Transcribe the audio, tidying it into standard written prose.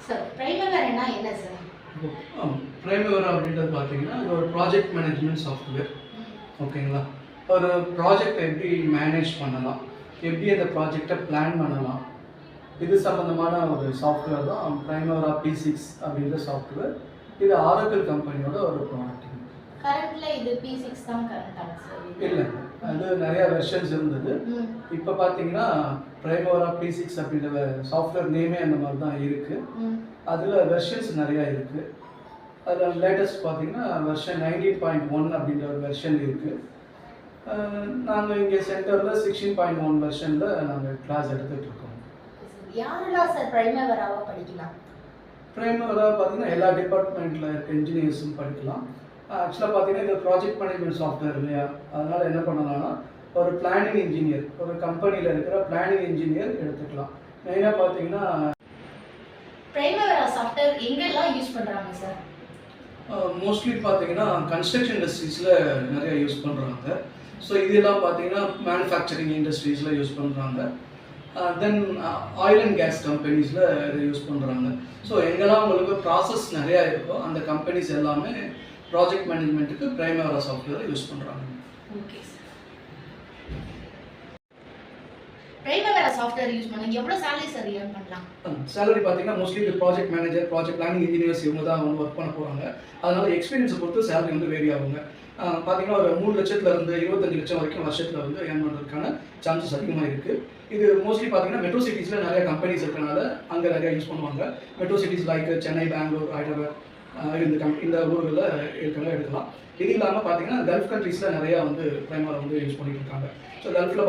Sir பிரைமவேரானா என்ன sir? பிரைமவேரா அப்படின்றது பார்த்தீங்கன்னா இது ஒரு ப்ராஜெக்ட் மேனேஜ்மெண்ட் சாஃப்ட்வேர். ஓகேங்களா? ஒரு ப்ராஜெக்டை எப்படி மேனேஜ் பண்ணலாம், எப்படி அந்த ப்ராஜெக்டை பிளான் பண்ணலாம், இது சம்மந்தமான ஒரு சாஃப்ட்வேர் தான் பிரைமவேரா P6 அப்படின்ற சாஃப்ட்வேர். இது ஆரக்கிள் கம்பெனியோட ஒரு ப்ராடக்ட். கரண்ட்ல இது P6 தான் கரண்டாங்க சார்? இல்லை, அது நிறையா வெர்ஷன்ஸ் இருந்தது. இப்போ பார்த்தீங்கன்னா பிரைமவேரா P6 அப்படின்ற சாஃப்ட்வேர் நேமே அந்த மாதிரி தான் இருக்குது. அதில் வெர்ஷன்ஸ் நிறையா இருக்குது. அதில் லேட்டஸ்ட் பார்த்தீங்கன்னா வெர்ஷன் 19.1 அப்படின்ற ஒரு வெர்ஷன் இருக்குது. நாங்கள் இங்கே சென்டரில் 16.1 வெர்ஷனில் நாங்கள் கிளாஸ் எடுத்துகிட்ருக்கோம். யாரெல்லாம் சார் பிரைமவேராவை படிக்கலாம்? பிரைமவேரா பார்த்தீங்கன்னா எல்லா டிபார்ட்மெண்ட்டில் இருக்க இன்ஜினியர்ஸும் படிக்கலாம். ஆக்சுவலாக பார்த்தீங்கன்னா இது ப்ராஜெக்ட் மேனேஜ்மெண்ட் சாஃப்ட்வேர் இல்லையா, அதனால் என்ன பண்ணலாம்னா ஒரு பிளானிங் இன்ஜினியர், ஒரு கம்பெனியில் இருக்கிற பிளானிங் இன்ஜினியர் எடுத்துக்கலாம். மெயினாக பார்த்தீங்கன்னா பிரைமவேரா சாஃப்ட்வேர் எங்கெல்லாம் யூஸ் பண்ணுறாங்க சார்? மோஸ்ட்லி பார்த்தீங்கன்னா கன்ஸ்ட்ரக்ஷன் இண்டஸ்ட்ரீஸில் நிறைய யூஸ் பண்ணுறாங்க. ஸோ இதெல்லாம் பார்த்தீங்கன்னா மேனுஃபேக்சரிங் இண்டஸ்ட்ரீஸில் யூஸ் பண்ணுறாங்க. தென் ஆயில் அண்ட் கேஸ் கம்பெனிஸில் இதை யூஸ் பண்ணுறாங்க. ஸோ எங்கெல்லாம் உங்களுக்கு ப்ராசஸ் நிறையா இருக்கோ அந்த கம்பெனிஸ் எல்லாமே ப்ராஜெக்ட் மேனேஜ்மெண்ட்டுக்கு பிரைமவேரா சாஃப்ட்வேரை யூஸ் பண்ணுறாங்க. Okay sir. Primavera software use பண்ணி எவ்வளோ சேலரி சார் ஏர்ன் பண்ணலாம்? சேலரி பார்த்தீங்கன்னா மோஸ்ட்லி இந்த project manager, project planning engineers இவங்க தான் வந்து ஒர்க் பண்ண போகிறாங்க. அதனால் எக்ஸ்பீரியன்ஸை பொறுத்து சேலரி வந்து வேரி ஆகுங்க. பார்த்தீங்கன்னா ஒரு 3 லட்சத்துலேருந்து 25 லட்சம் வரைக்கும் வருஷத்தில் வந்து ஏர்ன் பண்ணுறதுக்கான சான்சஸ் அதிகமாக இருக்குது. இது மோஸ்ட்லி பார்த்தீங்கன்னா மெட்ரோ சிட்டிஸில் நிறைய கம்பெனிஸ் இருக்கனால அங்கே நிறையா யூஸ் பண்ணுவாங்க. Metro cities like Chennai, Bangalore, Hyderabad இந்த ஊர்களில் இருக்கிறவங்க எடுக்கலாம். இது இல்லாமல் பார்த்தீங்கன்னா கல்ஃப் கண்ட்ரீஸில் நிறையா வந்து பிரைமவேரா வந்து யூஸ் பண்ணிட்டு இருக்காங்க. ஸோ கல்ஃபில்